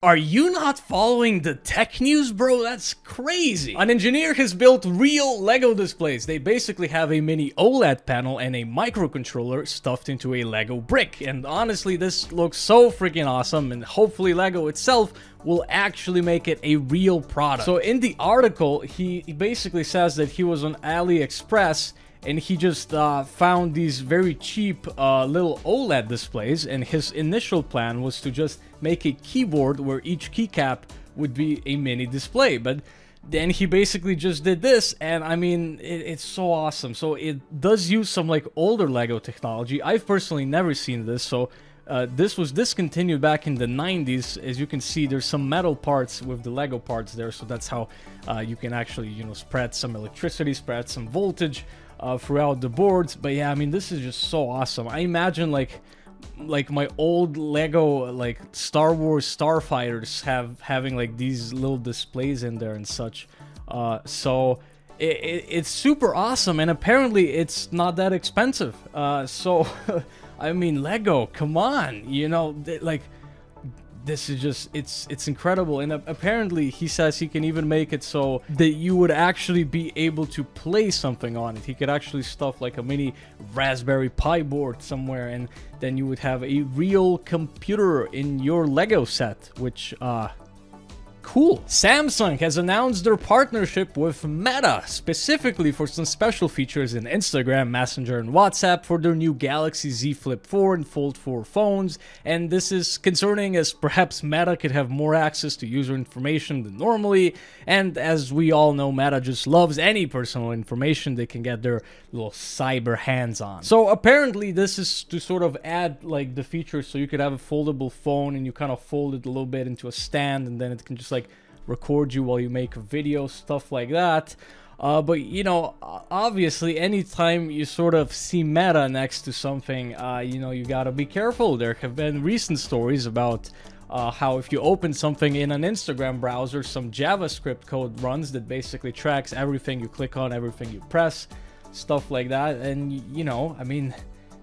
Are you not following the tech news, bro? That's crazy. An engineer has built real Lego displays. They basically have a mini OLED panel and a microcontroller stuffed into a Lego brick. And honestly, this looks so freaking awesome, and hopefully Lego itself will actually make it a real product. So in the article, he basically says that he was on AliExpress and he just found these very cheap little OLED displays, and his initial plan was to just make a keyboard where each keycap would be a mini display. But then he basically just did this, and I mean, it's so awesome. So it does use some like older Lego technology. I've personally never seen this, so this was discontinued back in the 90s. As you can see, there's some metal parts with the Lego parts there, so that's how you can actually, you know, spread some electricity, spread some voltage throughout the boards. But yeah, I mean, this is just so awesome. I imagine like my old Lego like Star Wars starfighters having like these little displays in there and such. So it's super awesome, and apparently it's not that expensive. So I mean, Lego, come on, you know, like, this is just, it's incredible. And apparently he says he can even make it so that you would actually be able to play something on it. He could actually stuff like a mini Raspberry Pi board somewhere, and then you would have a real computer in your Lego set, which cool. Samsung has announced their partnership with Meta, specifically for some special features in Instagram, Messenger, and WhatsApp for their new Galaxy Z Flip 4 and Fold 4 phones. And this is concerning, as perhaps Meta could have more access to user information than normally. And as we all know, Meta just loves any personal information they can get their little cyber hands on. So apparently this is to sort of add like the features so you could have a foldable phone and you kind of fold it a little bit into a stand, and then it can just like record you while you make a video, stuff like that. But you know, obviously anytime you sort of see Meta next to something, you know, you gotta be careful. There have been recent stories about how if you open something in an Instagram browser, some JavaScript code runs that basically tracks everything you click on, everything you press, stuff like that. And you know, I mean,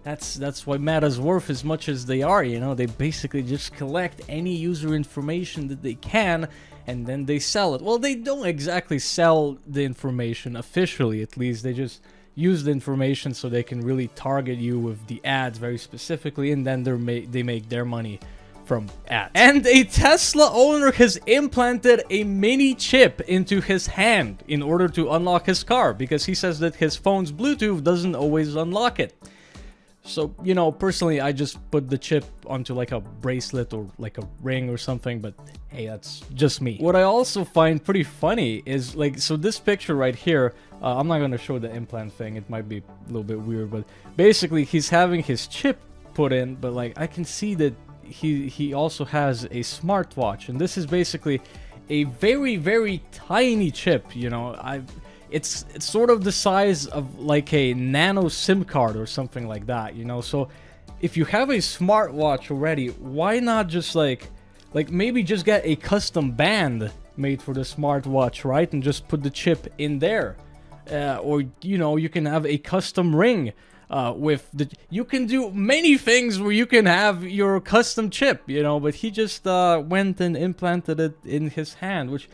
that's why Meta's worth as much as they are. You know, they basically just collect any user information that they can, and then they sell it. Well, they don't exactly sell the information officially, at least. They just use the information so they can really target you with the ads very specifically, and then they make their money from ads. And a Tesla owner has implanted a mini chip into his hand in order to unlock his car, because he says that his phone's Bluetooth doesn't always unlock it. So, you know, personally, I just put the chip onto like a bracelet or like a ring or something, but hey, that's just me. What I also find pretty funny is like, so this picture right here, I'm not going to show the implant thing. It might be a little bit weird, but basically he's having his chip put in, but like I can see that he also has a smartwatch, and this is basically a very, very tiny chip, you know. It's sort of the size of like a nano SIM card or something like that, you know. So if you have a smartwatch already, why not just like maybe just get a custom band made for the smartwatch, right? And just put the chip in there. Or, you know, you can have a custom ring with the... You can do many things where you can have your custom chip, you know. But he just went and implanted it in his hand, which,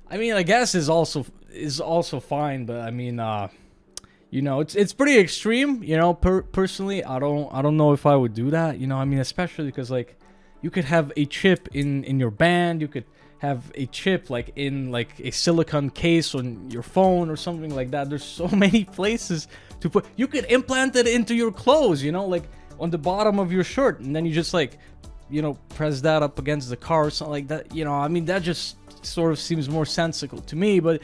I mean, I guess is also fine, but I mean, you know, it's pretty extreme, you know. Personally, I don't know if I would do that, you know. I mean, especially because like you could have a chip in your band, you could have a chip like in like a silicone case on your phone or something like that. There's so many places to put. You could implant it into your clothes, you know, like on the bottom of your shirt, and then you just like, you know, press that up against the car or something like that, you know. I mean, that just sort of seems more sensical to me. But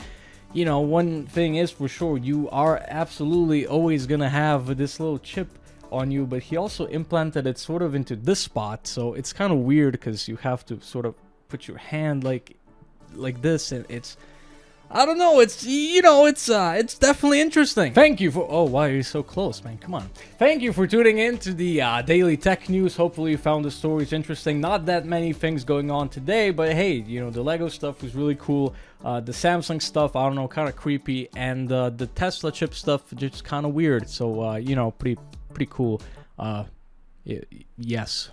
you know, one thing is for sure, you are absolutely always gonna have this little chip on you. But he also implanted it sort of into this spot, so it's kind of weird because you have to sort of put your hand like this, and it's, I don't know, it's, you know, it's definitely interesting. Thank you for... Oh, why are you so close, man? Come on. Thank you for tuning in to the daily tech news. Hopefully you found the stories interesting. Not that many things going on today, but hey, you know, the Lego stuff was really cool. The Samsung stuff, I don't know, kind of creepy, and the Tesla chip stuff just kind of weird. So, you know, pretty cool. Yes.